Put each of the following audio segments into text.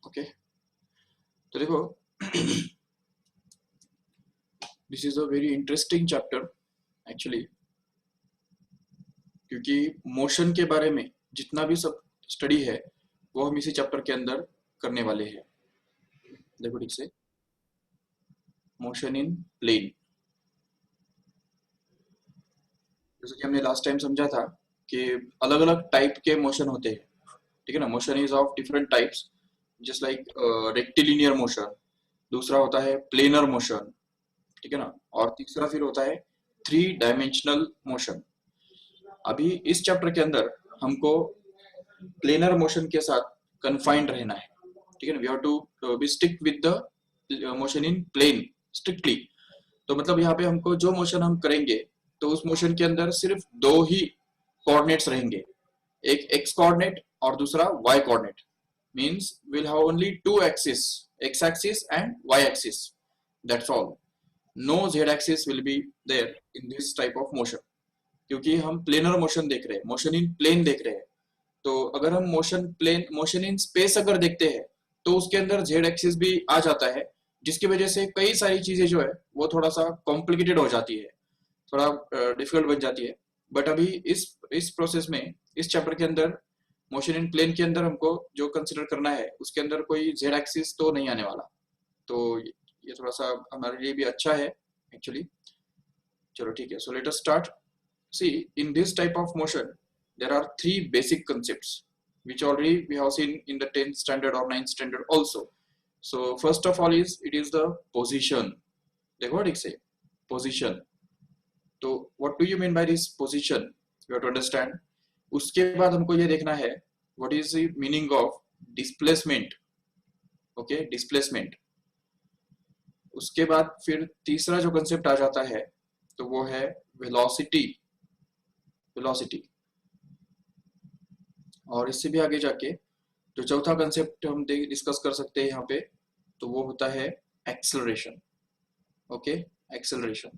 Okay, तो देखो this is a very interesting chapter actually, क्योंकि मोशन के बारे में जितना भी सब स्टडी है वो हम इसी चैप्टर के अंदर करने वाले हैं। देखो ठीक से, मोशन इन प्लेन, जैसे कि हमने लास्ट टाइम समझा था कि अलग अलग टाइप के मोशन होते हैं, ठीक है ना। Motion is of different types, just like rectilinear motion, दूसरा होता है प्लेनर मोशन, ठीक है ना, और तीसरा फिर होता है थ्री डायमेंशनल मोशन। अभी इस चैप्टर के अंदर हमको प्लेनर मोशन के साथ कन्फाइंड रहना है, ठीक है ना। We have to be stick with the motion in plane strictly. तो मतलब यहाँ पे हमको जो मोशन हम करेंगे तो उस मोशन के अंदर सिर्फ दो ही कोऑर्डिनेट्स रहेंगे, एक एक्स कोऑर्डिनेट और दूसरा Y coordinate. Means we'll have only two axes, x axis and y axis, that's all. No z axis will be there in this type of motion, क्योंकि हम प्लेनर मोशन देख रहे हैं, motion in plane देख रहे हैं। तो अगर हम मोशन इन स्पेस अगर देखते हैं तो उसके अंदर जेड एक्सिस भी आ जाता है, जिसकी वजह से कई सारी चीजें जो है वो थोड़ा सा कॉम्प्लिकेटेड हो जाती है, थोड़ा डिफिकल्ट बन जाती है। बट अभी इस प्रोसेस में, इस चैप्टर के अंदर मोशन इन प्लेन के अंदर हमको जो कंसिडर करना है उसके अंदर कोई जेड एक्सिस तो नहीं आने वाला। तो ये थोड़ा सा हमारे लिए भी अच्छा है एक्चुअली। चलो ठीक है, so let us start. See, in this type of motion, there are three basic concepts which already we have seen in the 10th standard or 9th standard also. So first of all it is the position. देखो ठीक से, position. तो what do you mean by this position? You have to understand. उसके बाद हमको ये देखना है what is the meaning of displacement. Okay, displacement. उसके बाद फिर तीसरा जो कंसेप्ट आ जाता है तो वो है velocity. वेलोसिटी। और इससे भी आगे जाके जो चौथा कंसेप्ट हम डिस्कस कर सकते हैं यहाँ पे, तो वो होता है एक्सेलरेशन। Okay, acceleration.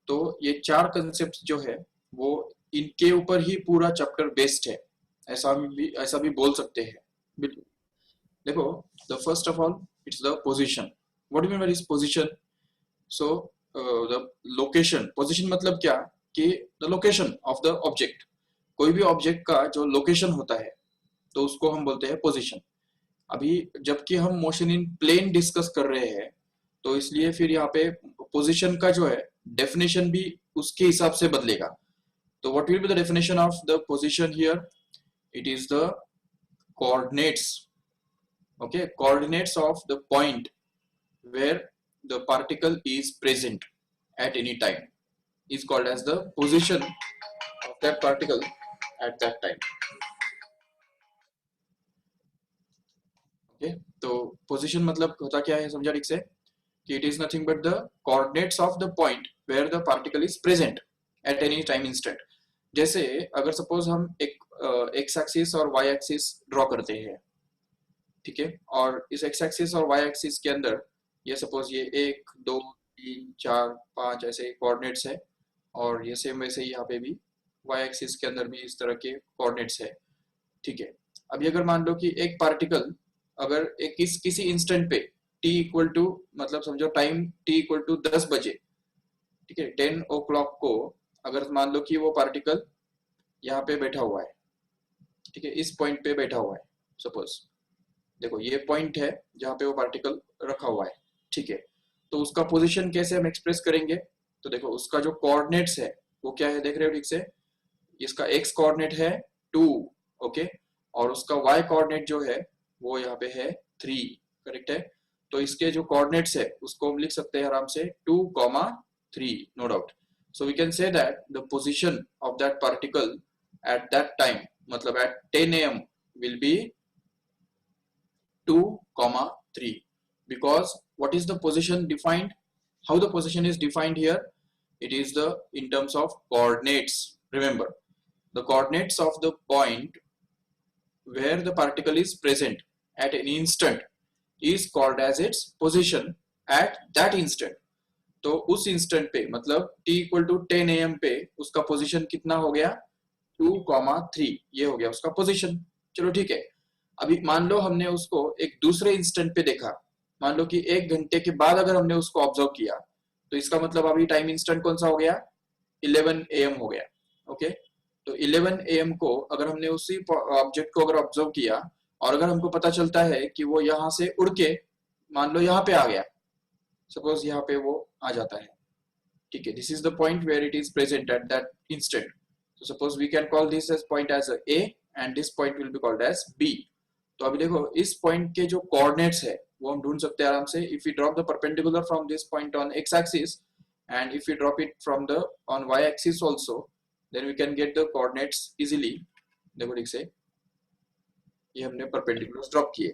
तो ये चार कंसेप्ट जो है वो इनके ऊपर ही पूरा चैप्टर बेस्ड है, ऐसा भी बोल सकते हैं। बिल्कुल। देखो, the first of all it's the position. What do you mean by this position? So the location, position मतलब क्या कि the location of the object, कोई भी ऑब्जेक्ट का जो लोकेशन होता है तो उसको हम बोलते हैं पोजीशन। अभी जबकि हम मोशन इन प्लेन डिस्कस कर रहे हैं तो इसलिए फिर यहाँ पे पोजीशन का जो है डेफिनेशन भी उसके हिसाब से बदलेगा। तो what will be the definition of the position here? It is the coordinates, okay, coordinates of the point where the particle is present at any time is called as the position of that particle at that time. Okay, तो position मतलब होता क्या है, समझा ठीक से, कि it is nothing but the coordinates of the point where the particle is present at any time instant. जैसे अगर सपोज हम एक x एक्सिस और y एक्सिस ड्रॉ करते हैं, ठीक है, और इस x एक्सिस और y एक्सिस के अंदर ये सपोज ये 1 2 3 4 5 ऐसे कोऑर्डिनेट्स है, और ये सेम वैसे ही यहाँ पे भी y एक्सिस के अंदर भी इस तरह के कोऑर्डिनेट्स है, ठीक है। अभी अगर मान लो कि एक पार्टिकल अगर एक किसी इंस्टेंट पे t इक्वल टू, मतलब समझो टाइम t इक्वल टू 10 बजे, ठीक है, 10 ओ क्लॉक को अगर मान लो कि वो पार्टिकल यहाँ पे बैठा हुआ है, ठीक है, इस पॉइंट पे बैठा हुआ है सपोज, देखो ये पॉइंट है जहाँ पे वो पार्टिकल रखा हुआ है, ठीक है। तो उसका पोजीशन कैसे हम एक्सप्रेस करेंगे? तो देखो उसका जो कोऑर्डिनेट्स है वो क्या है, देख रहे हो ठीक से, इसका x कोऑर्डिनेट है 2, ओके, और उसका y कोऑर्डिनेट जो है वो यहाँ पे है 3, करेक्ट है। तो इसके जो कोऑर्डिनेट्स है उसको हम लिख सकते हैं आराम से 2, 3, no doubt. So we can say that the position of that particle at that time, मतलब at 10 AM will be 2, 3, because what is the position defined? How the position is defined here? It is the in terms of coordinates. Remember, the coordinates of the point where the particle is present at an instant is called as its position at that instant. तो उस instant पे मतलब t equal to 10 AM पे उसका position कितना हो गया? 2, 3, ये हो गया उसका पोजीशन। चलो ठीक है। अभी मान लो हमने उसको एक दूसरे इंस्टेंट पे देखा, मान लो कि 1 घंटे के बाद अगर हमने उसको ऑब्जर्व किया, तो इसका मतलब अभी टाइम इंस्टेंट कौन सा हो गया, 11 AM हो गया। ओके, तो 11 AM को अगर हमने उसी ऑब्जेक्ट को अगर ऑब्जर्व किया और अगर हमको पता चलता है कि वो यहाँ से उड़ के मान लो यहाँ पे आ गया, सपोज यहाँ पे वो आ जाता है, ठीक है, this is the point where it is present at that instant. So suppose we can call this as point as a and this point will be called as B। तो अभी देखो इस पॉइंट के जो कोऑर्डिनेट्स है वो हम ढूंढ सकते हैं आराम से। If you drop the perpendicular from this point on x axis and if you drop it from the on y axis also, then we can get the coordinates easily। देखो ठीक से ये हमने परपेंडिकुलर ड्रॉप किए,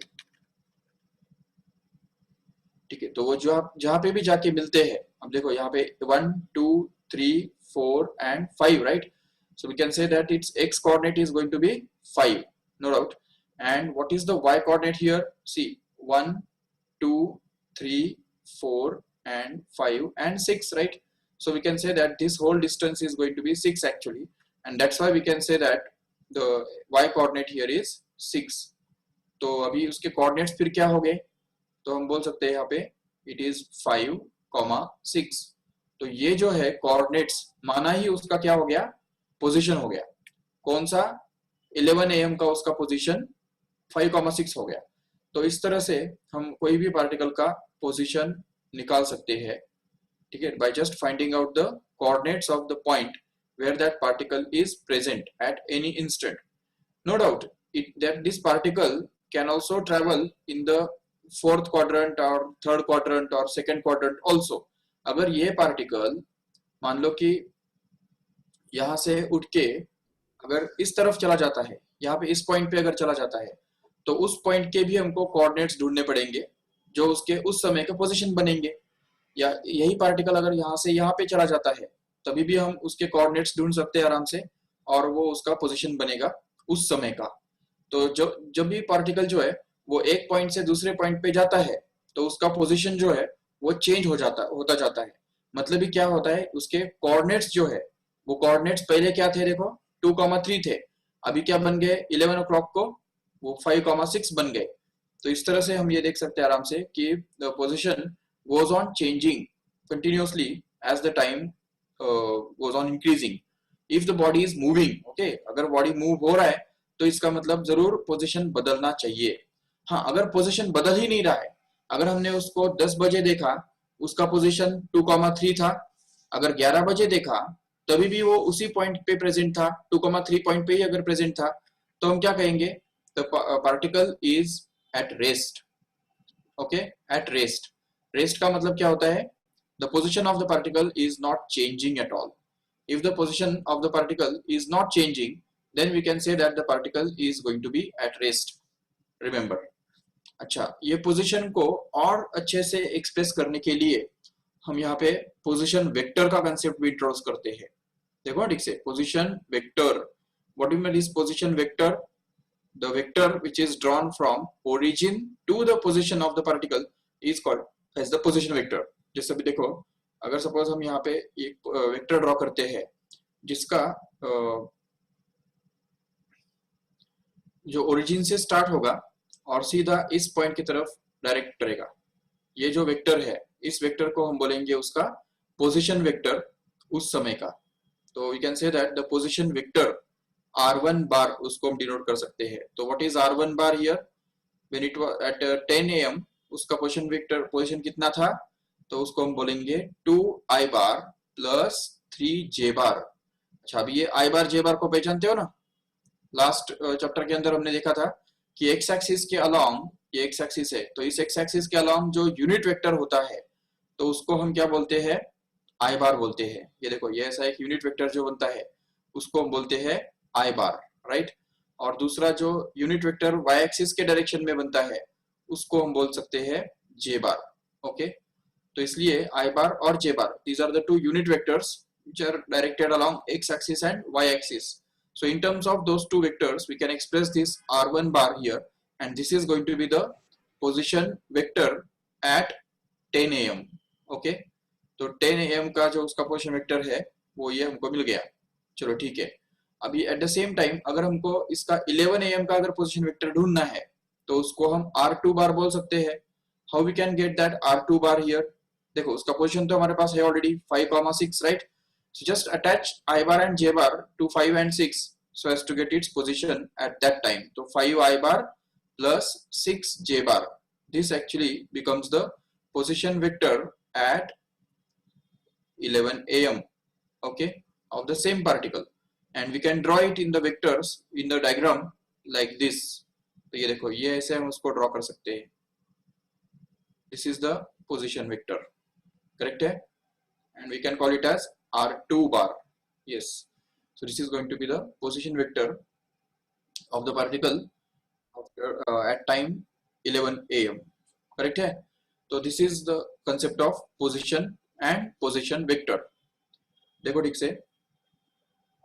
ठीक है, तो वो जो आप जहां पे भी जाके मिलते हैं, अब देखो यहाँ पे 1 2 3 4 and 5, right? So we can say that its x coordinate is going to be 5, no doubt. And what is the y coordinate here? See, 1 2 3 4 and 5 and 6, right? So we can say that this whole distance is going to be 6 actually, and that's why we can say that the y coordinate here is 6। तो अभी उसके coordinates फिर क्या हो गए, तो हम बोल सकते हैं यहाँ पे it is 5, 6। तो ये जो है कोऑर्डिनेट्स माना ही उसका क्या हो गया, पोजीशन हो गया। कौन सा, 11 AM का उसका पोजीशन 5, 6 हो गया। तो इस तरह से हम कोई भी पार्टिकल का पोजीशन निकाल सकते हैं, ठीक है, by just finding out the coordinates of the point where that particle is present at any instant. No doubt that this particle can also travel in the fourth quadrant और third quadrant और second quadrant also. अगर ये particle मान लो कि यहाँ से उठ के अगर इस तरफ चला जाता है, यहाँ पे इस पॉइंट पे अगर चला जाता है, तो उस पॉइंट के भी हमको कोऑर्डिनेट्स ढूंढने पड़ेंगे जो उसके उस समय के पोजीशन बनेंगे। या यही पार्टिकल अगर यहाँ से यहाँ पे चला जाता है, तभी भी हम उसके कोऑर्डिनेट्स ढूंढ सकते हैं आराम से, और वो उसका पोजीशन बनेगा उस समय का। तो जब भी पार्टिकल जो है वो एक पॉइंट से दूसरे पॉइंट पे जाता है, तो उसका पोजीशन जो है वो चेंज होता जाता है। मतलब ही क्या होता है, उसके कोऑर्डिनेट्स जो है वो कोऑर्डिनेट्स पहले क्या थे, देखो 2, 3 थे, अभी क्या बन गए 11 o'clock को वो 5, 6 बन गए। तो इस तरह से हम ये देख सकते हैं आराम से कि the position goes on changing continuously as the time goes on increasing. If the body is moving, okay, अगर बॉडी मूव हो रहा है तो इसका मतलब जरूर पोजीशन बदलना चाहिए। हाँ, अगर पोजीशन बदल ही नहीं रहा है, अगर हमने उसको 10 बजे देखा उसका पोजीशन 2, 3 था, अगर 11 बजे देखा तभी भी वो उसी पॉइंट पे प्रेजेंट था, 2, 3 पॉइंट पे ही अगर प्रेजेंट था, तो हम क्या कहेंगे, the particle is at rest. Okay, at rest. Rest का मतलब क्या होता है, the position of the particle is not changing at all. If the position of the particle is not changing, then we can say that the particle is going to be at rest, remember। अच्छा, ये position को और अच्छे से express करने के लिए हम यहाँ पे पोजीशन वेक्टर का कंसेप्ट भी इंट्रोड्यूस करते हैं। देखो ठीक से, position vector, what do mean is position vector, the vector which is drawn from origin to the position of the particle is called as the position vector. जैसे अभी देखो, अगर सपोज हम यहाँ पे एक वेक्टर ड्रॉ करते हैं जिसका जो ओरिजिन से स्टार्ट होगा और सीधा इस पॉइंट की तरफ डायरेक्ट करेगा, ये जो वेक्टर है इस वेक्टर को हम बोलेंगे उसका पोजीशन वेक्टर उस समय का। तो we can say that the position vector r1 bar उसको हम डिनोट कर सकते हैं। तो what is r1 bar here, when it was at 10 AM उसका पोजीशन वेक्टर पोजीशन कितना था, तो उसको हम बोलेंगे 2i बार प्लस 3j बार। अच्छा, अभी ये i बार j बार को पहचानते हो ना, लास्ट चैप्टर के अंदर हमने देखा था कि एक्स एक्सिस के अलोंग, ये एक्स एक्सिस है, तो इस एक्स एक्सिस के अलोंग जो यूनिट वेक्टर होता है तो उसको हम क्या बोलते हैं, आई बार बोलते हैं। ये देखो, ये ऐसा एक यूनिट वेक्टर जो बनता है उसको हम बोलते हैं आई बार, राइट। और दूसरा जो यूनिट वेक्टर वाई एक्सिस के डायरेक्शन में बनता है उसको हम बोल सकते हैं जे बार। ओके, तो इसलिए आई बार और J bar, these are the two unit vectors which are directed along X axis and Y axis. So in terms of those two vectors, we can express this r1 bar here, and this is going to be the position vector at 10 AM. Okay, तो 10 AM का जो उसका position vector है वो ये हमको मिल गया। चलो ठीक है, अभी एट द सेम टाइम अगर हमको इसका 11 AM का अगर पोजीशन वेक्टर ढूंढना है, तो उसको हम R2 बार बोल सकते हैं। How we can get that R2 bar here? देखो उसका पोजीशन तो हमारे पास है already 5,6, right? So just attach I bar and J bar to 5 and 6 so as to get its position at that time. So 5 I bar plus 6 J bar. This actually becomes the position vector at 11 AM, okay, of the same particle. And we can draw it in the vectors in the diagram like this. तो ये देखो, ये ऐसे हम उसको draw कर सकते हैं. This is the position vector, correct है? And we can call it as R2 bar. Yes, so this is going to be the position vector of the particle after, at time 11 AM, correct है? तो this is the concept of position and position vector. देखो ठीक से,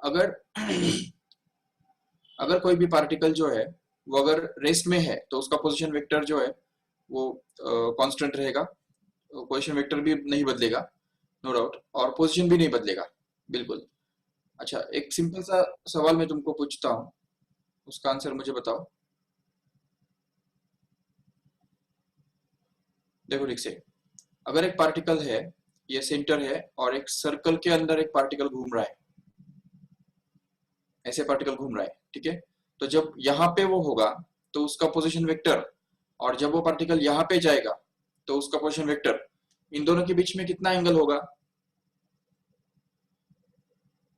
अगर अगर कोई भी particle जो है वो अगर रेस्ट में है तो उसका पोजीशन वेक्टर जो है वो कांस्टेंट रहेगा, पोजीशन वेक्टर भी नहीं बदलेगा, नो डाउट, और पोजीशन भी नहीं बदलेगा, बिल्कुल. अच्छा, एक सिंपल सा सवाल मैं तुमको पूछता हूँ, उसका आंसर मुझे बताओ. देखो ठीक से, अगर एक पार्टिकल है, ये सेंटर है और एक सर्कल के अंदर एक पार्टिकल घूम रहा है, ऐसे पार्टिकल घूम रहा है, ठीक है? तो जब यहाँ पे वो होगा तो उसका पोजीशन वेक्टर, और जब वो पार्टिकल यहाँ पे जाएगा तो उसका पोजीशन वेक्टर, इन दोनों के बीच में कितना एंगल होगा?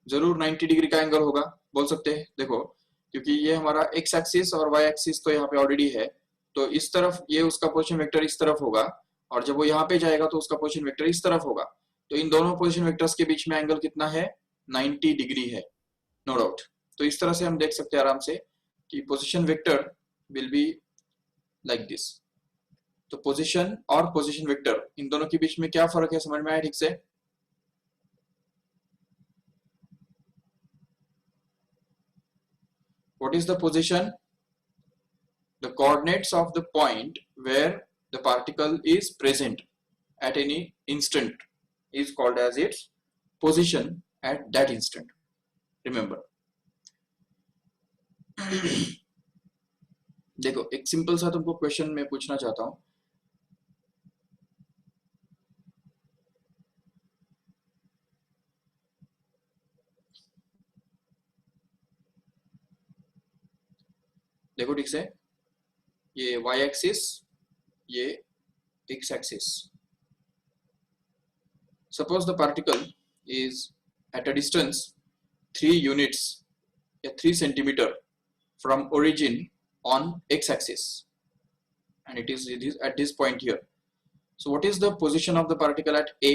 जरूर 90 डिग्री का एंगल होगा, बोल सकते हैं. देखो, क्योंकि ये हमारा एक्स एक्सिस और वाई एक्सिस तो यहाँ पे ऑलरेडी है, तो इस तरफ ये उसका पोजीशन वेक्टर इस तरफ होगा, और जब वो यहाँ पे जाएगा तो उसका पोजीशन वेक्टर इस तरफ होगा. तो इन दोनों पोजीशन वेक्टर्स के बीच में एंगल कितना है? 90 डिग्री है, नो डाउट. तो इस तरह से हम देख सकते हैं आराम से कि position vector will be like this. तो पोजीशन और पोजीशन वेक्टर, इन दोनों के बीच में क्या फर्क है, समझ में आया ठीक से? What is the position? The coordinates of the point where the particle is present at any instant is called as its position at that instant. Remember. देखो, एक सिंपल सा तुमको क्वेश्चन मैं पूछना चाहता हूं. देखो ठीक से, ये y एक्सिस, ये x axis. Suppose the particle is at a distance 3 units, 3 centimeter from origin on x axis, and it is at this point here. So what is the position of the particle at A?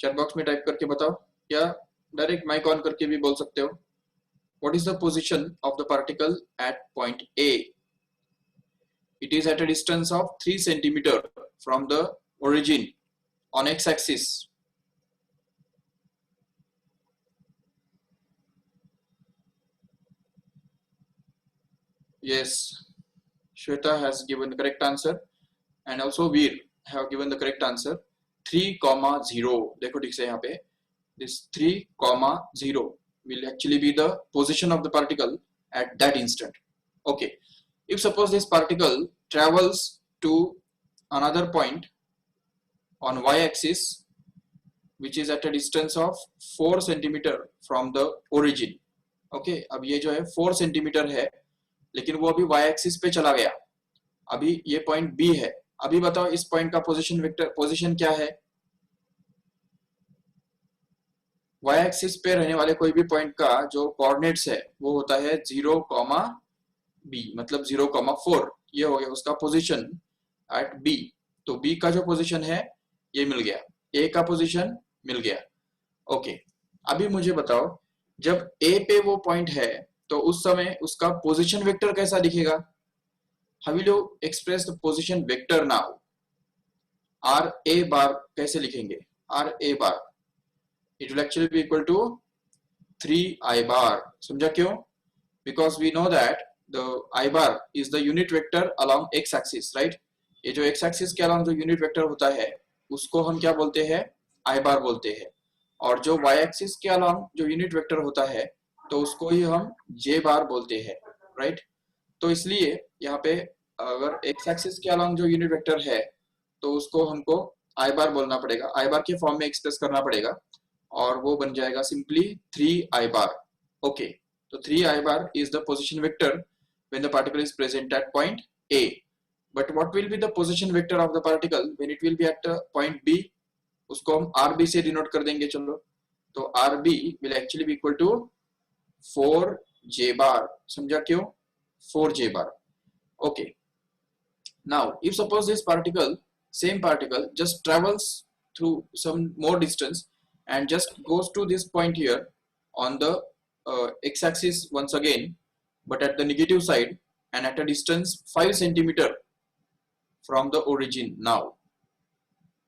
Chat box में type करके बताओ, या direct mic on करके भी बोल सकते हो. What is the position of the particle at point A? It is at a distance of 3 centimeter from the origin on x axis. Yes, Shweta has given the correct answer, and also Veer have given the correct answer. 3,0. देखो ठीक से यहाँ पे, this 3,0 will actually be the position of the particle at that instant. Okay, if suppose this particle travels to another point on y-axis which is at a distance of 4 centimeter from the origin. Okay, अब ये जो है 4 centimetre है, लेकिन वो अभी y-axis पे चला गया. अभी ये पॉइंट B है. अभी बताओ इस पॉइंट का पोजीशन वेक्टर, पोजीशन क्या है? y एक्सिस पे रहने वाले कोई भी पॉइंट का जो कोऑर्डिनेट्स है वो होता है 0, b, मतलब 0,4. ये हो गया उसका पोजीशन एट b. तो b का जो पोजीशन है ये मिल गया, a का पोजीशन मिल गया. ओके, अभी मुझे बताओ, जब a पे वो पॉइंट है तो उस समय उसका पोजीशन वेक्टर कैसा दिखेगा? How will you express the position vector now? r a बार कैसे लिखेंगे? r a bar, it will actually be equal to 3 I bar. समझा क्यों? Because we know that the I bar is the unit vector along x axis, right? ये जो x axis के along जो unit vector होता है उसको हम क्या बोलते हैं? I bar बोलते हैं. और जो y axis के along जो unit vector होता है तो उसको ही हम j bar बोलते हैं. राइट। तो इसलिए यहाँ पे अगर एक्स एक्सिस के अलॉन्ग जो यूनिट वेक्टर है तो उसको हमको आई बार बोलना पड़ेगा, आई बार के फॉर्म में एक्सप्रेस करना पड़ेगा, और वो बन जाएगा सिंपली 3 आई बार। ओके, तो 3 I bar is the position vector when the particle is present at point A. But what will be the position vector of the particle when it will be at point B? उसको हम R B से denote कर देंगे। चलो, तो R B will actually be equal to 4 j bar। समझा क्यों? 4 j bar। okay, now if suppose this particle, same particle, just travels through some more distance and just goes to this point here on the x-axis once again, but at the negative side and at a distance 5 centimeter from the origin now.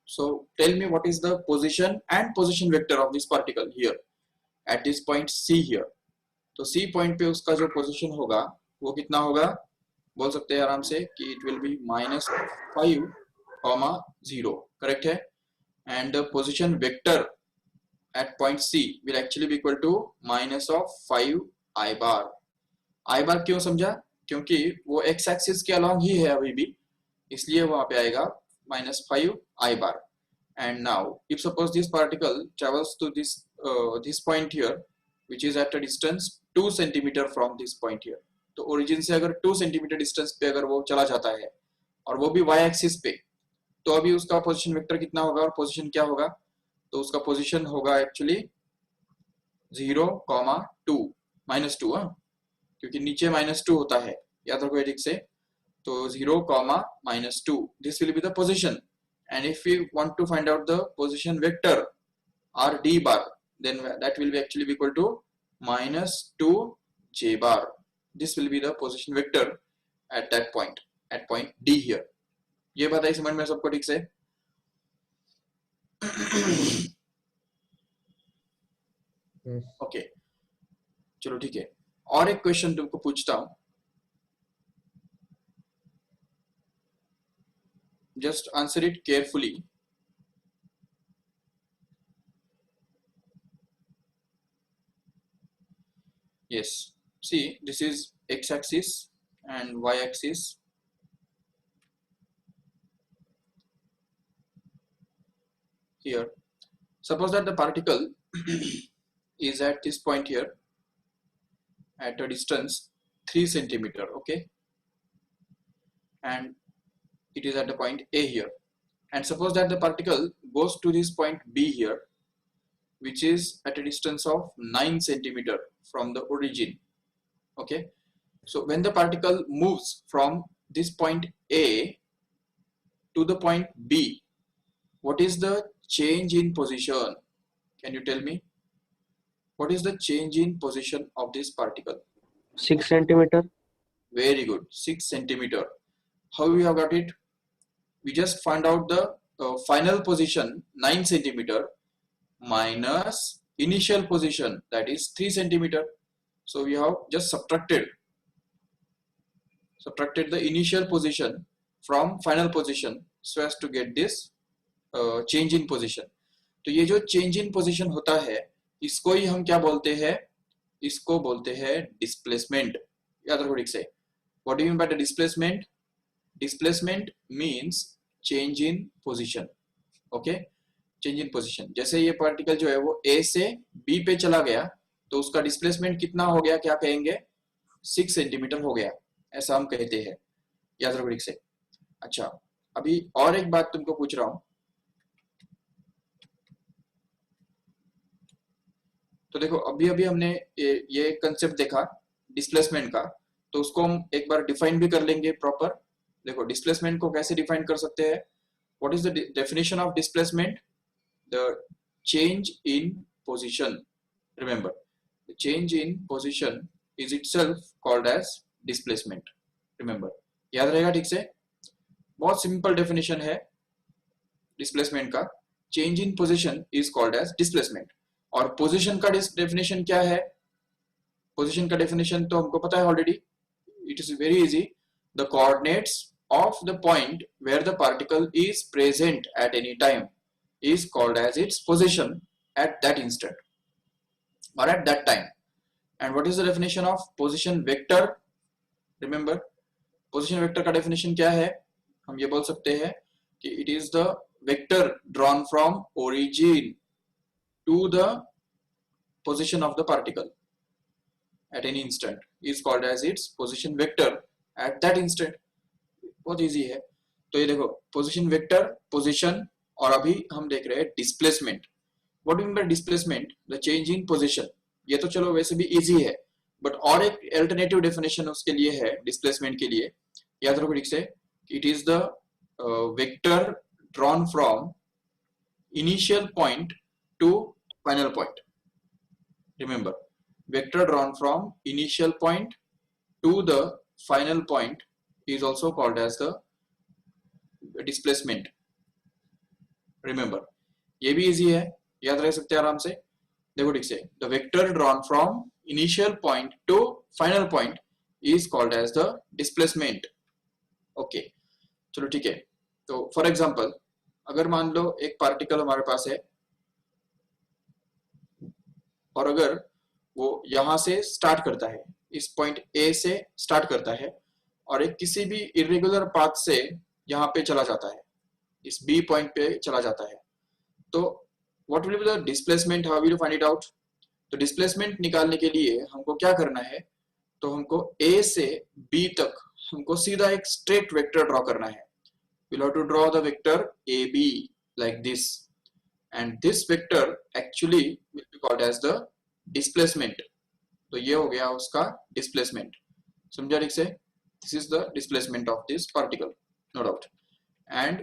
So tell me what is the position and position vector of this particle here at this point C here. तो C point पे उसका जो position होगा वो कितना होगा? बोल सकते हैं आराम से कि इट विल बी -5,0, करेक्ट है। And the position vector at point C will actually be equal to -5 I bar. I bar क्यों समझा? क्योंकि वो एक्स एक्सिस के अलॉन्ग ही है अभी भी, इसलिए वहां पे आएगा -5 I bar. And now if suppose this particle travels to this point here which is at a distance 2 centimeter from this point here, तो ओरिजिन से अगर 2 सेंटीमीटर डिस्टेंस पे अगर वो चला जाता है और वो भी y एक्सिस पे, तो अभी उसका पोजीशन वेक्टर कितना होगा और पोजीशन क्या होगा? तो उसका पोजीशन होगा एक्चुअली 0,2 -2, क्योंकि नीचे -2 होता है, याद रखो ठीक से। तो 0,-2, this will be the position. And if you want to find out the position vector r d bar, then that will be actually be equal to -2 j bar. This will be the position vector at that point, at point D here. ये बात आई समझ में सबको ठीक से? Okay, चलो ठीक है। और एक क्वेश्चन तुमको पूछता हूं, just answer it carefully. Yes, see, this is x-axis and y-axis. Here, suppose that the particle is at this point here at a distance 3 centimeter, okay, and it is at the point A here, and suppose that the particle goes to this point B here, which is at a distance of 9 centimeter from the origin. Okay, so when the particle moves from this point A to the point B, what is the change in position? Can you tell me what is the change in position of this particle? 6 centimeter. Very good, 6 centimeter. How we have got it? We just find out the final position 9 centimeter minus initial position, that is 3 centimeter. So we have just subtracted the initial position from final position so as to get this change in position. तो ये जो change in position होता है इसको ही हम क्या बोलते हैं? इसको बोलते हैं displacement। याद रखो ठीक से। What do you mean by the displacement? Displacement means change in position. Okay, change in position. जैसे ये पार्टिकल जो है वो A से B पे चला गया तो उसका डिस्प्लेसमेंट कितना हो गया? क्या कहेंगे? 6 सेंटीमीटर हो गया, ऐसा हम कहते हैं। याद रखो ठीक से। अच्छा, अभी और एक बात तुमको पूछ रहा हूं। तो देखो, अभी अभी हमने ये कंसेप्ट देखा डिस्प्लेसमेंट का, तो उसको हम एक बार डिफाइन भी कर लेंगे प्रॉपर। देखो, डिस्प्लेसमेंट को कैसे डिफाइन कर सकते हैं? What is the definition of displacement? The change in position. Remember, the change in position is itself called as displacement. Remember, याद रहेगा ठीक से? बहुत सिंपल डेफिनेशन है डिस्प्लेसमेंट का। Change in position is called as displacement. और position का definition क्या है? पोजीशन का डेफिनेशन तो हमको पता है already. It is very easy. The coordinates of the point where the particle is present at any time is called as its position at that instant or at that time. And what is the definition of position vector? Remember, position vector का definition क्या है? हम ये बोल सकते हैं कि it is the vector drawn from origin to the position of the particle at any instant is called as its position vector at that instant. बहुत इजी है। तो ये देखो, पोजीशन वेक्टर, पोजीशन, और अभी हम देख रहे हैं displacement. What mean by displacement? The change in position. ये तो चलो वैसे भी इजी है, बट और एक अल्टरनेटिव डेफिनेशन उसके लिए है डिस्प्लेसमेंट के लिए। याद रखो ठीक से, it is the vector drawn from initial point two final point. Remember, vector drawn from initial point to the final point is also called as the displacement. Remember, ये भी इजी है, याद रह सकते हैं आराम से। देखो ठीक से, the vector drawn from initial point to final point is called as the displacement. Okay, चलो ठीक है। तो फॉर एग्जांपल, अगर मान लो एक पार्टिकल हमारे पास है, और अगर वो यहां से स्टार्ट करता है, इस पॉइंट ए से स्टार्ट करता है, और एक किसी भी इरेगुलर पाथ से यहाँ पे चला जाता है, इस बी पॉइंट पे चला जाता है, तो what will be the displacement? How will you find it out? तो डिस्प्लेसमेंट निकालने के लिए हमको क्या करना है? तो हमको ए से बी तक हमको सीधा एक स्ट्रेट वेक्टर ड्रॉ करना है। we'll have to draw the vector AB like this, and this vector actually will be called as the displacement. तो ये हो गया उसका डिस्प्लेसमेंट। समझा ठीक से? This is the displacement of this particle, no doubt. And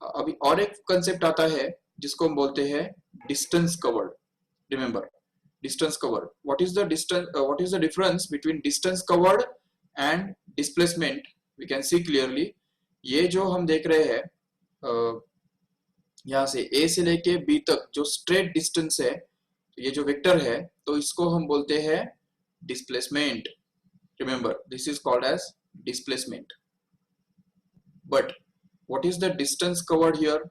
अभी और एक कंसेप्ट आता है जिसको हम बोलते हैं distance covered. Remember, distance covered, what is the distance, what is the difference between distance covered and displacement? We can see clearly. ये जो हम देख रहे हैं यहाँ से ए से लेके बी तक जो स्ट्रेट डिस्टेंस है, ये जो वेक्टर है, तो इसको हम बोलते हैं displacement. Remember, this is called as displacement. But what is the distance covered here?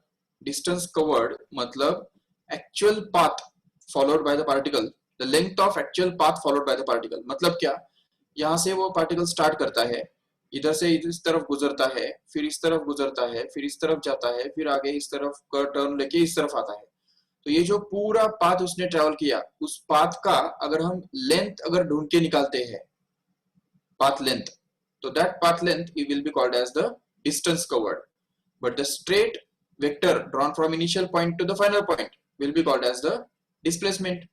Distance covered मतलब actual path followed by the particle, the length of actual path followed by the particle. मतलब क्या? यहाँ से वो particle start करता है, इधर से इस तरफ गुजरता है, फिर इस तरफ गुजरता है, फिर इस तरफ जाता है, फिर आगे इस तरफ का टर्न लेके इस तरफ आता है। तो ये जो पूरा पाथ उसने ट्रेवल किया, उस पाथ का अगर हम लेंथ अगर ढूंढ के निकालते हैं, path length, so that path length it will be called as the distance covered. But the straight vector drawn from initial point to the final point will be called as the displacement.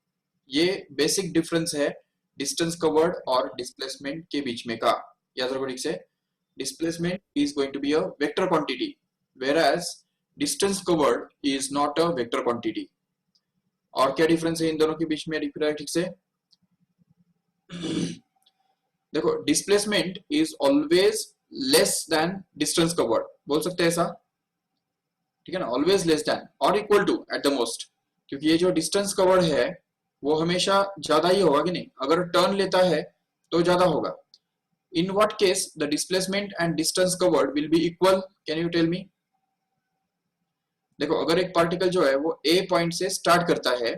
ये basic difference है distance covered और displacement के बीच में का। याद रखो ठीक से, displacement is going to be a vector quantity, whereas distance covered is not a vector quantity. और क्या डिफरेंस है इन दोनों के बीच में? ठीक से देखो, displacement is always less than distance covered, बोल सकते हैं ऐसा, ठीक है ना? ऑलवेज लेस देन और equal to at the most, क्योंकि ये जो डिस्टेंस कवर्ड है वो हमेशा ज्यादा ही होगा कि नहीं? अगर टर्न लेता है तो ज्यादा होगा। In what case the displacement and distance covered will be equal? Can you tell me? देखो, अगर एक पार्टिकल जो है वो A पॉइंट से स्टार्ट करता है,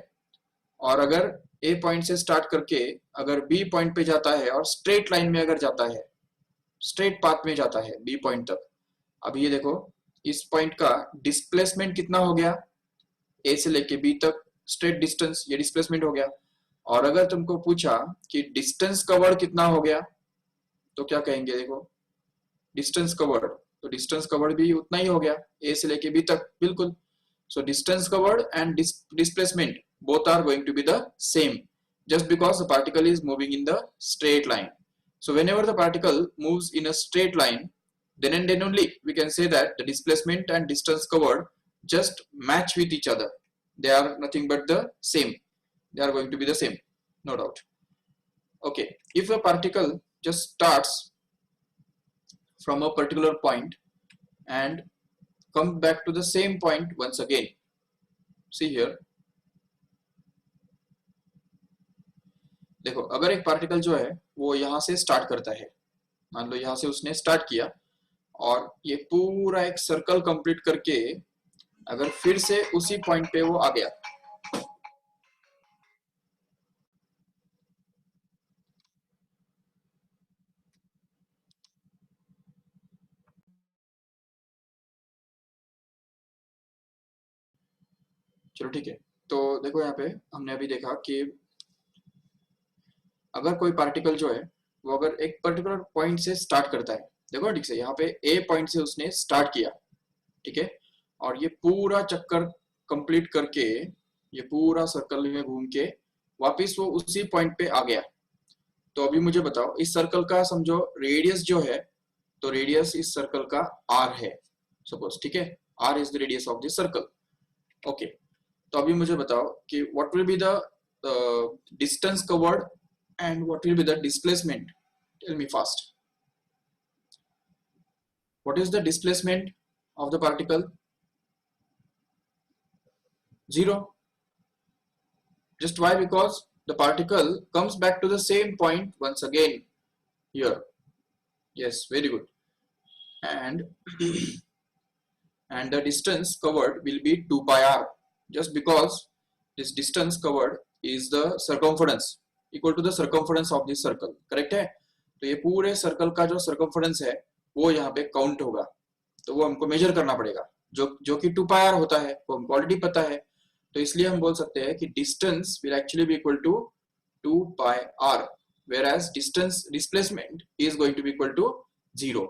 और अगर A पॉइंट से स्टार्ट करके अगर B पॉइंट पे जाता है और स्ट्रेट लाइन में अगर जाता है, स्ट्रेट पाथ में जाता है B पॉइंट तक, अब ये देखो इस पॉइंट का डिस्प्लेसमेंट कितना हो गया? A से लेके B तक स्ट्रेट डिस्टेंस, ये डिस्प्लेसमेंट हो गया। और अगर तुमको पूछा कि डिस्टेंस कवर्ड कितना हो गया, तो क्या कहेंगे? देखो, डिस्टेंस कवर्ड, तो डिस्टेंस कवर्ड भी उतना ही हो गया ए से लेके बी तक, बिल्कुल। So distance covered and displacement both are going to be the same, just because the particle is moving in the straight line. So whenever the particle moves in a straight line, then and then only we can say that the displacement and distance covered just match with each other. They are nothing but the same, they are going to be the same, no doubt. Okay, if a particle just starts from a particular point and come back to the same point once again, see here, देखो, अगर एक particle जो है वो यहाँ से start करता है, मान लो यहाँ से उसने स्टार्ट किया, और ये पूरा एक सर्कल कंप्लीट करके अगर फिर से उसी पॉइंट पे वो आ गया, चलो ठीक है। तो देखो यहाँ पे हमने अभी देखा कि अगर कोई पार्टिकल जो है वो अगर एक पर्टिकुलर पॉइंट से स्टार्ट करता है, देखो ठीक से यहाँ पे ए पॉइंट से उसने स्टार्ट किया, ठीक है, और ये पूरा चक्कर कंप्लीट करके ये पूरा सर्कल में घूम के वापिस वो उसी पॉइंट पे आ गया। तो अभी मुझे बताओ इस सर्कल का समझो रेडियस जो है, तो रेडियस इस सर्कल का आर है सपोज, ठीक है, R is the radius of this circle. Okay, तो अभी मुझे बताओ कि what will be the distance covered and what will be the displacement. Tell me fast, what is the displacement of the particle? Zero. Just why? Because the particle comes back to the same point once again here. Yes, very good. And and the distance covered will be 2 pi r, just because this distance covered is the circumference equal to the circumference of this circle. Correct है? तो ये पूरे circle का जो circumference है वो यहाँ पे काउंट होगा, तो वो हमको मेजर करना पड़ेगा, जो कि 2 pi r होता है, वो हमको ऑलरेडी पता है। तो इसलिए हम बोल सकते हैं कि distance will actually be equal to 2 pi r, whereas distance displacement is going to be equal to 0।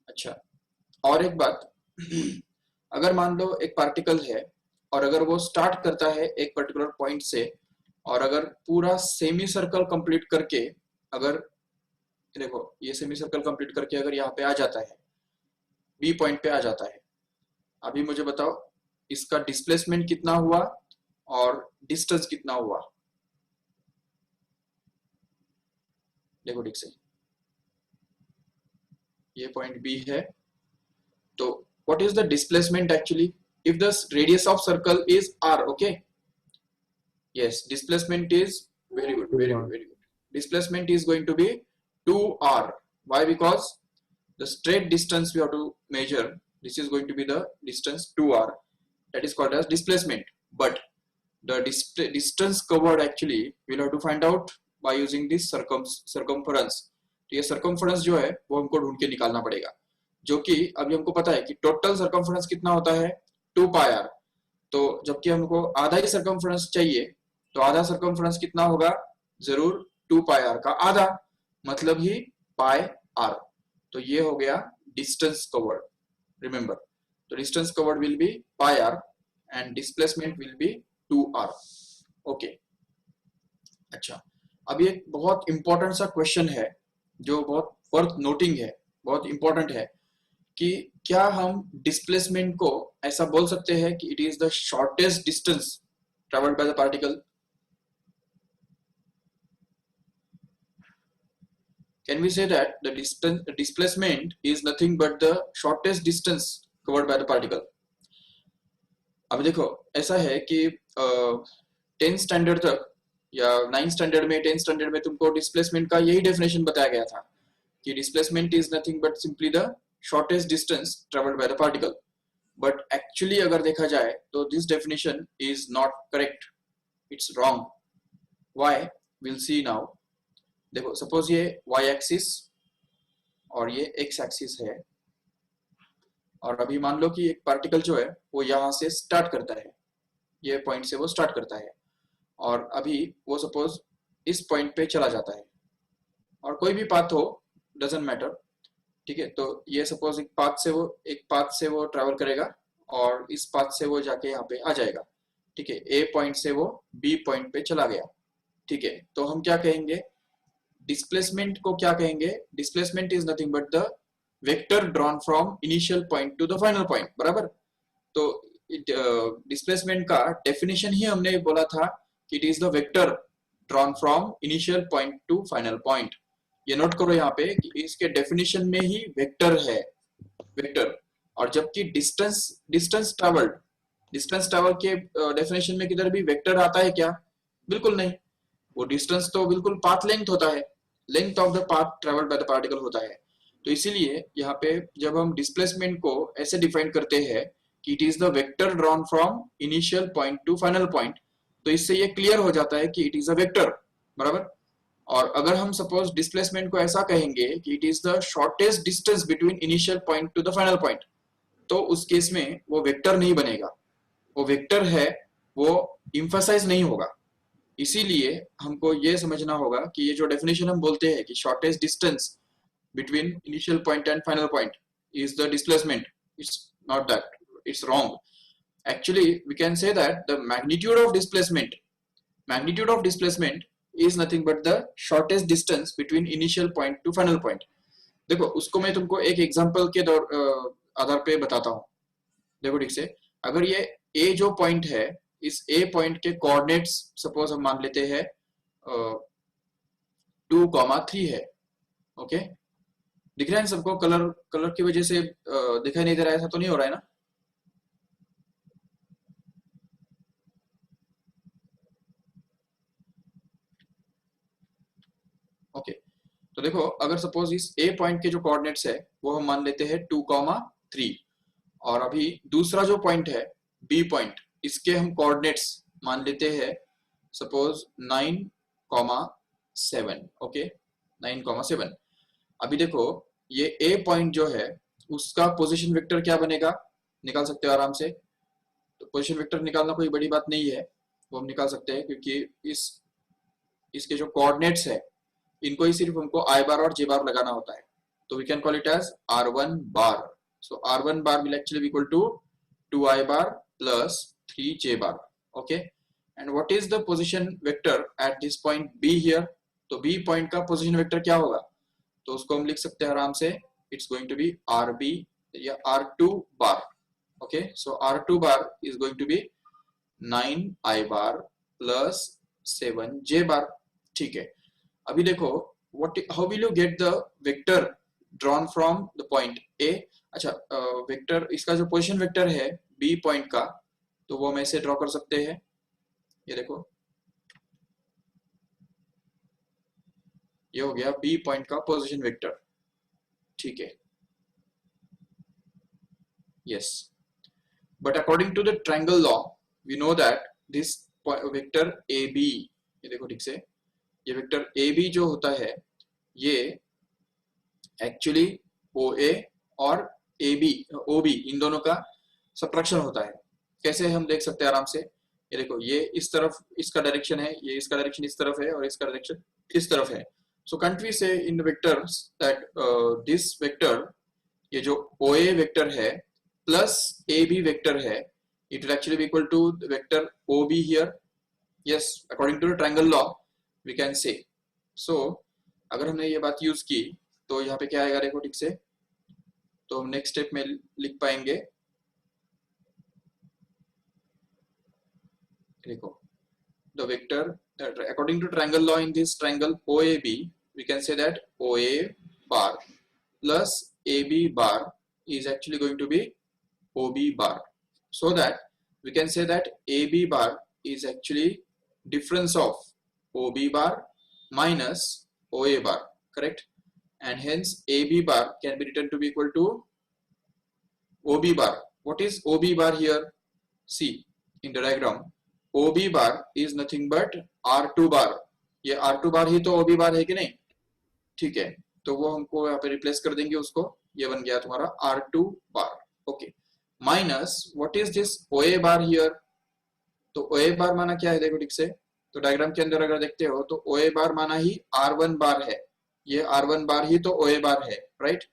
अच्छा, और एक बात, अगर मान लो एक पार्टिकल है और अगर वो स्टार्ट करता है एक पर्टिकुलर पॉइंट से और अगर पूरा सेमी सर्कल कंप्लीट करके, अगर देखो ये सेमी सर्कल कंप्लीट करके अगर यहाँ पे आ जाता है, बी पॉइंट पे आ जाता है, अभी मुझे बताओ इसका डिस्प्लेसमेंट कितना हुआ और डिस्टेंस कितना हुआ? देखो ठीक से, ये पॉइंट बी है, तो what is the displacement actually if the radius of circle is R? Okay, yes, displacement is very good, very good, very good. Displacement is going to be 2r. why? Because the straight distance we have to measure, this is going to be the distance 2r, that is called as displacement. But the distance covered actually we'll have to find out by using this circumference. तो ये circumference जो है वो हमको ढूंढ के निकालना पड़ेगा, जो कि अभी हमको पता है कि टोटल circumference कितना होता है 2 pi r। तो जबकि हमको आधा ही circumference चाहिए, तो आधा circumference कितना होगा? जरूर 2 pi r का आधा, मतलब ही pi r। तो ये हो गया distance covered, remember. तो distance covered will be pi r and displacement will be 2r. Okay, अच्छा, अभी एक बहुत इंपॉर्टेंट सा क्वेश्चन है जो बहुत वर्थ नोटिंग है, बहुत इंपॉर्टेंट है, कि क्या हम डिस्प्लेसमेंट को ऐसा बोल सकते हैं कि it is the shortest distance travelled by the particle? Can we say that the displacement is nothing but the shortest distance covered by the particle? अब देखो ऐसा है कि 10th स्टैंडर्ड तक या 9th स्टैंडर्ड में 10th स्टैंडर्ड में तुमको डिस्प्लेसमेंट का यही डेफिनेशन बताया गया था कि displacement is nothing but simply the shortest distance travelled by the particle. But actually अगर देखा जाए तो this definition is not correct, it's wrong. Why? Will see now. देखो सपोज ये y एक्सिस और ये x एक्सिस है, और अभी मान लो कि एक पार्टिकल जो है वो यहाँ से स्टार्ट करता है, ये पॉइंट से वो स्टार्ट करता है, और अभी वो सपोज इस पॉइंट पे चला जाता है, और कोई भी पाथ हो डजंट मैटर, ठीक है। तो ये सपोज एक पाथ से वो ट्रैवल करेगा और इस पाथ से वो जाके यहाँ पे आ जाएगा, ठीक है। ए पॉइंट से वो बी पॉइंट पे चला गया, ठीक है। तो हम क्या कहेंगे? डिस्प्लेसमेंट को क्या कहेंगे? Displacement is nothing but the vector drawn from initial point two the final point, बराबर। तो डिस्प्लेसमेंट का डेफिनेशन ही हमने बोला था कि it is the vector drawn from initial point two final point. ये नोट करो यहाँ पे कि इसके डेफिनेशन में ही वेक्टर है, वेक्टर। और जबकि डिस्टेंस ट्रैवल के डेफिनेशन में किधर भी वेक्टर आता है क्या? बिल्कुल नहीं। वो डिस्टेंस तो बिल्कुल पाथ लेंथ होता है, length of the path travelled by the particle होता है। तो इसीलिए यहाँ पे जब हम डिस्प्लेसमेंट को ऐसे डिफाइन करते हैं कि it is the vector drawn from initial point two final point, तो इससे ये क्लियर हो जाता है कि इट इज अ वेक्टर, बराबर। और अगर हम सपोज डिस्प्लेसमेंट को ऐसा कहेंगे कि it is the shortest distance between initial point two the final point, तो उस केस में वो वेक्टर नहीं बनेगा, वो वेक्टर है वो इम्फेसाइज नहीं होगा। इसीलिए हमको ये समझना होगा कि ये जो डेफिनेशन हम बोलते हैं कि shortest distance between initial point and final point is the displacement. It's not that, it's wrong. Actually we can say that the magnitude of displacement is nothing but the shortest distance between initial point to final point. देखो उसको मैं तुमको एक example के आधार पे बताता हूँ। देखो ठीक से, अगर ये ए जो पॉइंट है, इस ए पॉइंट के कोऑर्डिनेट्स सपोज हम मान लेते हैं 2,3 है। ओके, दिख रहा है सबको? कलर की वजह से दिखाई नहीं दे रहा है, ऐसा तो नहीं हो रहा है ना? ओके, तो देखो अगर सपोज इस ए पॉइंट के जो कोऑर्डिनेट्स है वो हम मान लेते हैं 2,3, और अभी दूसरा जो पॉइंट है बी पॉइंट, इसके हम कोऑर्डिनेट्स मान लेते हैं सपोज 9,7। ओके, 9,7। अभी देखो ये ए पॉइंट जो है उसका पोजीशन वेक्टर क्या बनेगा, निकाल सकते हो आराम से। तो पोजीशन वेक्टर निकालना कोई बड़ी बात नहीं है, वो हम निकाल सकते हैं, क्योंकि इसके जो कोऑर्डिनेट्स है इनको ही सिर्फ हमको आई बार और जे बार लगाना होता है। तो we can call it as R1 bar. So R1 bar will actually equal to 2i bar plus 3j bar. Okay, and what is the position vector at this point B here? तो B point का position vector क्या होगा? तो उसको हम लिख सकते हैं आराम से, it's going to be RB या R2 bar. Okay, so R2 bar is going to be 9i bar plus 7j bar. ठीक है, अभी देखो how will you get the vector drawn from the point A? अच्छा, vector इसका जो position vector है B point का, तो वो हम ऐसे ड्रॉ कर सकते हैं। ये देखो, ये हो गया बी पॉइंट का पोजीशन वेक्टर। ठीक है, yes, but according to the triangle law we know that this vector AB, ये देखो ठीक से, ये वेक्टर AB जो होता है ये एक्चुअली OA और OB इन दोनों का सब्ट्रैक्शन होता है। कैसे हम देख सकते हैं आराम से? ये देखो, ये इस तरफ इसका डायरेक्शन है, ये इसका डायरेक्शन इस तरफ है और इसका डायरेक्शन इस तरफ है। सो can't we say in the vectors that this vector, ये जो OA वेक्टर है प्लस AB वेक्टर है, it will actually be equal to the vector OB here? Yes, according to the triangle law we can say. So अगर हमने ये बात use की तो यहाँ पे क्या आएगा देखो ठीक से, तो हम नेक्स्ट स्टेप में लिख पाएंगे। देखो, the vector according to triangle law in this triangle OAB we can say that OA bar plus AB bar is actually going to be OB bar, so that we can say that AB bar is actually difference of OB bar minus OA bar, correct? And hence AB bar can be written to be equal to OB bar. What is OB bar here? See in the diagram, OB bar is nothing but R2 bar. ये R2 बार ही तो OB बार है कि नहीं? ठीक है, तो वो हमको यहाँ पे रिप्लेस कर देंगे उसको, ये बन गया तुम्हारा R2 bar. Okay, minus what is this OA bar here? तो OA बार माना क्या है देखो ठीक से, तो डायग्राम के अंदर अगर देखते हो तो OA बार माना ही R1 बार है, ये R1 बार ही तो OA बार है, राइट?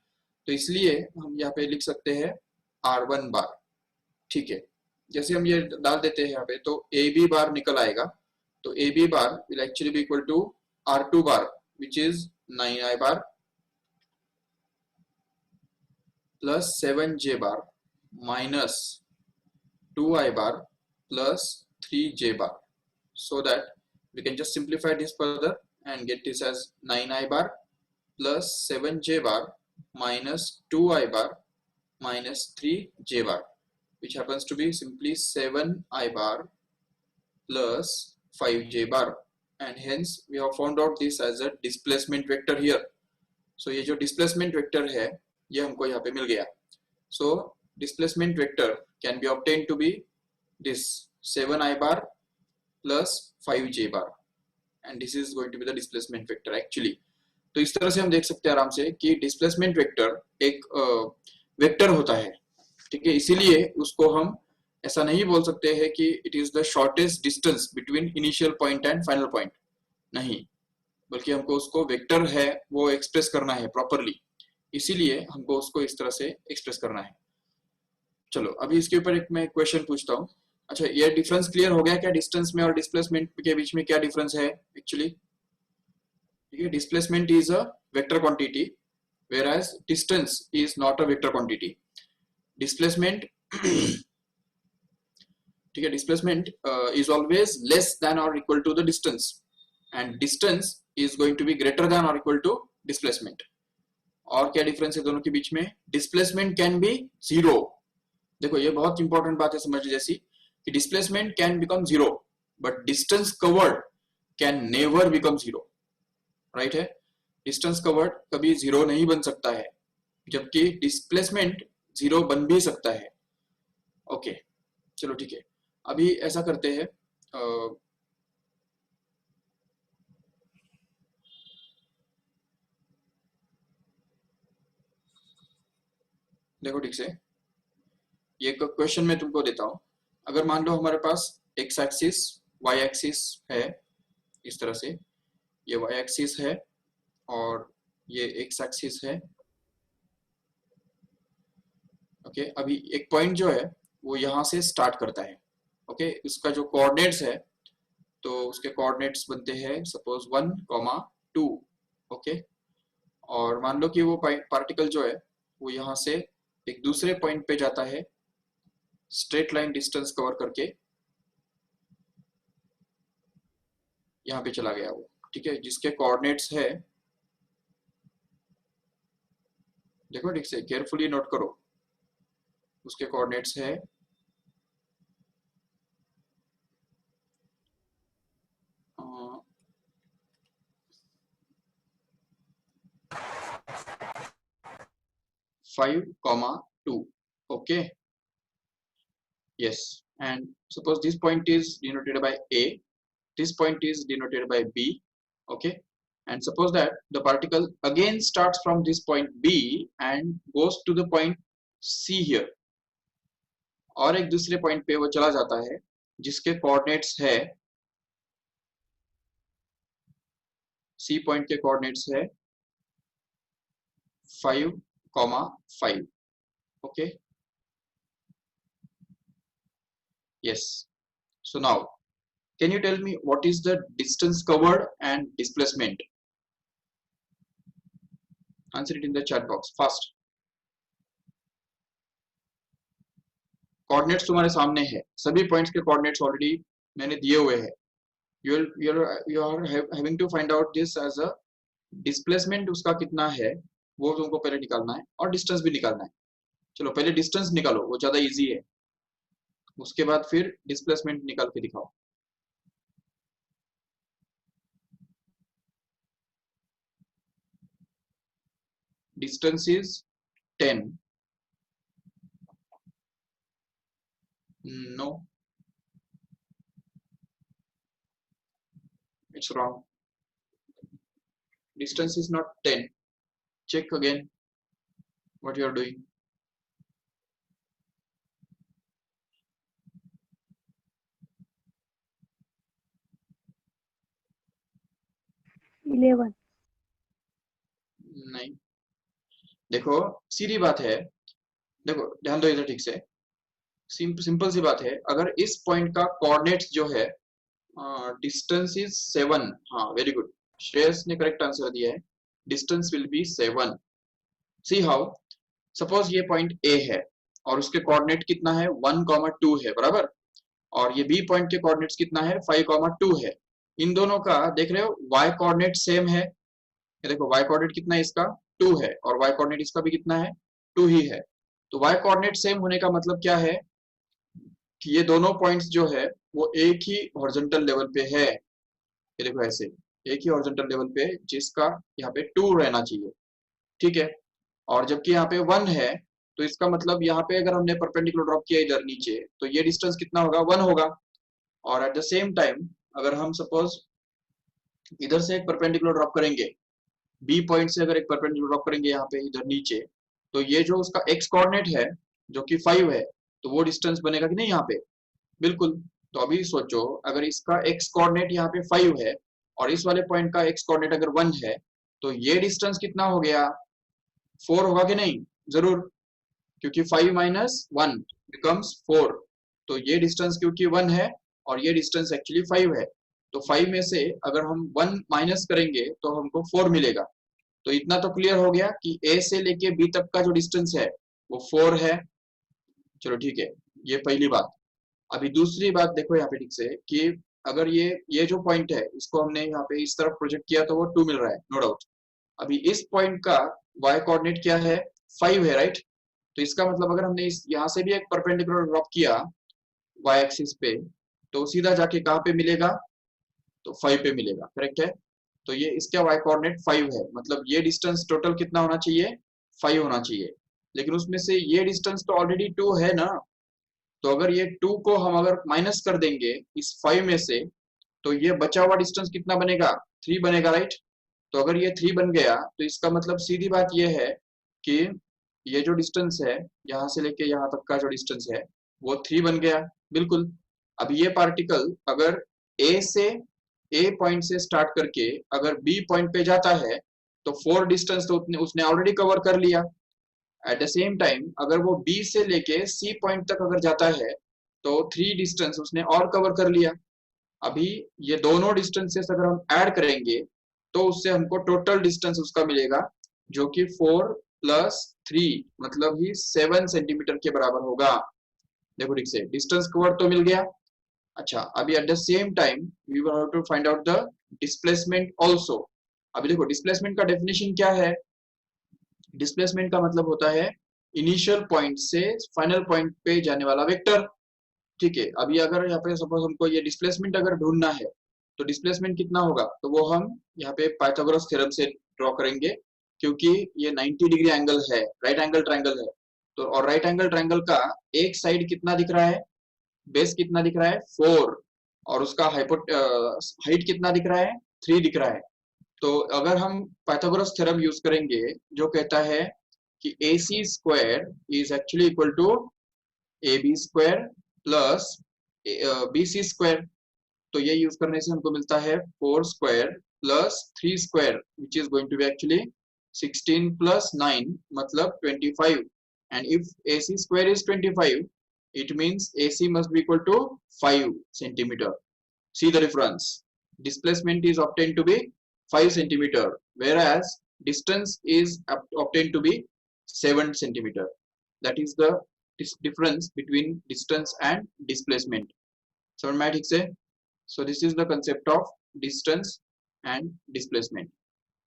तो इसलिए हम यहाँ पे लिख सकते हैं R1 बार। ठीक है, जैसे हम ये डाल देते हैं यहाँ पे तो AB बार निकल आएगा, तो AB bar will actually be equal to R2 bar which is 9i bar plus 7j bar minus 2i bar plus 3j bar, so that we can just simplify this further and get this as 9i bar plus 7j bar minus 2i bar minus 3j bar, which happens to be simply 7i bar plus 5j bar, and hence we have found out this as a displacement vector here. So ये जो displacement vector है ये हमको यहाँ पे मिल गया। So displacement vector can be obtained to be this 7i bar plus 5j bar, and this is going to be the displacement vector actually. तो इस तरह से हम देख सकते हैं आराम से कि displacement vector एक वेक्टर होता है, ठीक है? इसीलिए उसको हम ऐसा नहीं बोल सकते हैं कि it is the shortest distance between initial point and final point, नहीं, बल्कि हमको उसको वेक्टर है वो एक्सप्रेस करना है प्रॉपरली, इसीलिए हमको उसको इस तरह से एक्सप्रेस करना है। चलो अभी इसके ऊपर एक मैं क्वेश्चन पूछता हूँ। अच्छा, ये डिफरेंस क्लियर हो गया क्या डिस्टेंस में और डिस्प्लेसमेंट के बीच में क्या डिफरेंस है एक्चुअली? ठीक है, displacement is a vector quantity whereas distance is not a vector quantity. Displacement ठीक है, displacement is always less than or equal to the distance and distance is going to be greater than or equal to displacement. और क्या difference है दोनों के बीच में? Displacement can be zero. देखो ये बहुत इंपॉर्टेंट बात है समझने जैसी कि displacement can become zero but distance covered can never become zero, right है? डिस्टेंस कवर्ड कभी जीरो नहीं बन सकता है, जबकि डिस्प्लेसमेंट जीरो बन भी सकता है। ओके चलो ठीक है, अभी ऐसा करते हैं, देखो ठीक से ये क्वेश्चन मैं तुमको देता हूं। अगर मान लो हमारे पास एक्स एक्सिस वाई एक्सिस है, इस तरह से ये वाई एक्सिस है और ये एक्स एक्सिस है। ओके अभी एक पॉइंट जो है वो यहां से स्टार्ट करता है। ओके उसका जो कोऑर्डिनेट्स है तो उसके कोऑर्डिनेट्स बनते हैं सपोज 1,2। ओके और मान लो कि वो पार्टिकल जो है वो यहाँ से एक दूसरे पॉइंट पे जाता है स्ट्रेट लाइन डिस्टेंस कवर करके, यहाँ पे चला गया वो, ठीक है, जिसके कोऑर्डिनेट्स है, देखो ठीक से केयरफुली नोट करो, उसके कोऑर्डिनेट्स है 5,2. Okay, yes, and suppose this point is denoted by A, this point is denoted by B. Okay, and suppose that the particle again starts from this point B and goes to the point C here, और एक दूसरे point पे वो चला जाता है जिसके coordinates है, C पॉइंट के कोऑर्डिनेट्स है 5,5. Okay, yes, so now can you tell me what is the distance covered and displacement? Answer it in the chat box fast. Coordinates तुम्हारे सामने है, सभी पॉइंट्स के कोऑर्डिनेट्स ऑलरेडी मैंने दिए हुए हैं। you are having to find out this as a displacement उसका कितना है वो तुमको पहले निकालना है और डिस्टेंस भी निकालना है। चलो पहले डिस्टेंस निकालो, वो ज्यादा इजी है, उसके बाद फिर डिस्प्लेसमेंट निकाल के दिखाओ। Distance is 10. No, it's wrong. Distance is not 10. Check again what you are doing. 11. नहीं, देखो सीधी बात है, देखो ध्यान दो इधर ठीक से, सिंपल सी बात है, अगर इस पॉइंट का कोऑर्डिनेट्स जो है डिस्टेंस इज 7, हाँ वेरी गुड, श्रेयस ने करेक्ट आंसर दिया है, distance will be 7। See how, suppose ये पॉइंट ए है और उसके कोऑर्डिनेट कितना है 1,2 है बराबर, और ये बी पॉइंट के कोऑर्डिनेट्स कितना है 5,2 है। इन दोनों का देख रहे हो y कोऑर्डिनेट सेम है, ये देखो y कोऑर्डिनेट कितना है इसका 2 है और y कोऑर्डिनेट इसका भी कितना है 2 ही है। तो y कोऑर्डिनेट सेम होने का मतलब क्या है कि ये दोनों पॉइंट्स जो है वो एक ही हॉरिजॉन्टल लेवल पे है, ये देखो ऐसे एक ही हॉरिजॉन्टल लेवल पे जिसका यहाँ पे 2 रहना चाहिए, ठीक है, और जबकि यहाँ पे 1 है तो इसका मतलब यहाँ पे अगर हमने परपेंडिकुलर ड्रॉप किया इधर नीचे तो ये डिस्टेंस कितना होगा 1 होगा। और एट द सेम टाइम अगर हम सपोज इधर से एक परपेंडिकुलर ड्रॉप करेंगे, बी पॉइंट से अगर एक परपेंडिकुलर ड्रॉप करेंगे यहाँ पे इधर नीचे, तो ये जो उसका एक्स कोऑर्डिनेट है जो कि 5 है, तो वो डिस्टेंस बनेगा कि नहीं यहाँ पे? बिल्कुल। तो अभी सोचो, अगर इसका एक्स कोऑर्डिनेट यहाँ पे 5 है और इस वाले पॉइंट का एक्स कोऑर्डिनेट अगर 1 है, तो ये डिस्टेंस कितना हो गया? 4 होगा कि नहीं? जरूर, क्योंकि 5 माइनस 1 बिकम्स 4। तो ये डिस्टेंस क्योंकि 1 है और ये डिस्टेंस एक्चुअली 5 है, तो 5 में से अगर हम 1 माइनस करेंगे तो हमको 4 मिलेगा। तो इतना तो क्लियर हो गया कि ए से लेके बी तक का जो डिस्टेंस है वो 4 है। चलो ठीक है, ये पहली बात। अभी दूसरी बात देखो यहाँ पे ठीक से, कि अगर ये जो पॉइंट है इसको हमने यहाँ पे इस तरफ प्रोजेक्ट किया तो वो 2 मिल रहा है, नो डाउट। अभी इस पॉइंट का y कोऑर्डिनेट क्या है? 5 है, राइट? तो इसका मतलब अगर हमने इस यहाँ से भी एक परपेंडिकुलर ड्रॉप किया y एक्सिस पे, तो सीधा जाके कहाँ पे मिलेगा? तो 5 पे मिलेगा, करेक्ट है? तो ये इसका y कोऑर्डिनेट 5 है, मतलब ये डिस्टेंस टोटल कितना होना चाहिए? 5 होना चाहिए। लेकिन उसमें से ये डिस्टेंस तो ऑलरेडी 2 है ना, तो अगर ये 2 को हम अगर माइनस कर देंगे इस 5 में से, तो ये बचा हुआ डिस्टेंस कितना बनेगा? 3 बनेगा, राइट? तो अगर ये 3 बन गया तो इसका मतलब सीधी बात ये है कि ये जो डिस्टेंस है यहाँ से लेके यहाँ तक का जो डिस्टेंस है वो 3 बन गया। बिल्कुल। अब ये पार्टिकल अगर ए पॉइंट से स्टार्ट करके अगर बी पॉइंट पे जाता है तो 4 डिस्टेंस तो उसने ऑलरेडी कवर कर लिया। एट द सेम टाइम अगर वो बी से लेके सी पॉइंट तक अगर जाता है तो 3 डिस्टेंस उसने और कवर कर लिया। अभी ये दोनों डिस्टेंसेस अगर हम ऐड करेंगे तो उससे हमको टोटल डिस्टेंस उसका मिलेगा, जो कि 4 प्लस 3 मतलब ही 7 सेंटीमीटर के बराबर होगा। देखो ठीक से डिस्टेंस कवर तो मिल गया। अच्छा, अभी at the same time we will have to find out the displacement also. अभी देखो डिस्प्लेसमेंट का डेफिनेशन क्या है? डिस्प्लेसमेंट का मतलब होता है इनिशियल पॉइंट से फाइनल पॉइंट पे जाने वाला वेक्टर। ठीक है, अभी अगर यहाँ पे सपोज हमको ये डिस्प्लेसमेंट अगर ढूंढना है तो डिस्प्लेसमेंट कितना होगा? तो वो हम यहाँ पे पाइथागोरस थ्योरम से ड्रॉ करेंगे, क्योंकि ये 90 डिग्री एंगल है, राइट एंगल ट्रायंगल है। तो और राइट एंगल ट्रायंगल का एक साइड कितना दिख रहा है? बेस कितना दिख रहा है? 4। और उसका हाइट कितना दिख रहा है? 3 दिख रहा है। तो अगर हम पाइथागोरस थ्योरम यूज करेंगे जो कहता है कि AC square is actually equal to AB square plus BC square, तो ये यूज करने से हमको मिलता है 4 square plus 3 square which is going to be actually 16 plus 9 मतलब 25। And if AC square is 25, it means AC must be equal to 5 centimeter. See the difference. Displacement is obtained to be 5 centimeter, whereas distance is obtained to be 7 centimeter. That is the difference between distance and displacement. So ठीक से, so this is the concept of distance and displacement.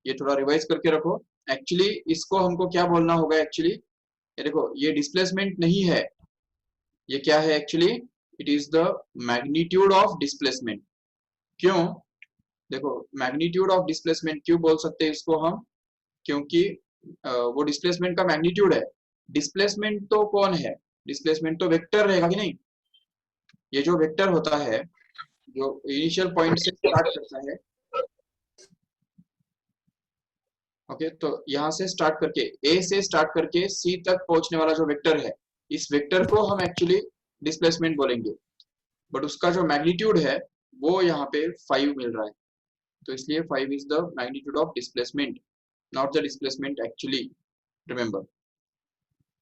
ये थोड़ा revise करके रखो। Actually इसको हमको क्या बोलना होगा? एक्चुअली ये देखो, ये डिस्प्लेसमेंट नहीं है, ये क्या है actually? It is the magnitude of displacement. क्यों? देखो, मैग्नीट्यूड ऑफ डिस्प्लेसमेंट क्यों बोल सकते हैं इसको हम? क्योंकि वो डिस्प्लेसमेंट का मैग्नीट्यूड है। डिस्प्लेसमेंट तो कौन है? डिस्प्लेसमेंट तो वेक्टर रहेगा कि नहीं? ये जो वेक्टर होता है जो इनिशियल पॉइंट से स्टार्ट करता है, ओके, तो यहाँ से स्टार्ट करके ए से स्टार्ट करके सी तक पहुंचने वाला जो वेक्टर है, इस वेक्टर को हम एक्चुअली डिस्प्लेसमेंट बोलेंगे। बट उसका जो मैग्नीट्यूड है वो यहाँ पे 5 मिल रहा है, तो इसलिए 5 is the magnitude of displacement, not the displacement actually, remember.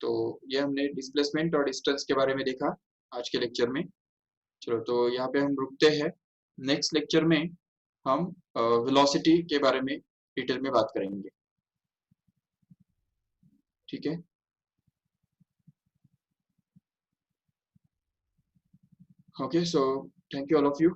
तो ये हमने डिस्प्लेसमेंट और डिस्टेंस के बारे में देखा आज के लेक्चर में। चलो, तो यहाँ पे हम रुकते हैं। नेक्स्ट लेक्चर में हम वेलोसिटी के बारे में डिटेल में बात करेंगे। ठीक है। Okay, so thank you all of you.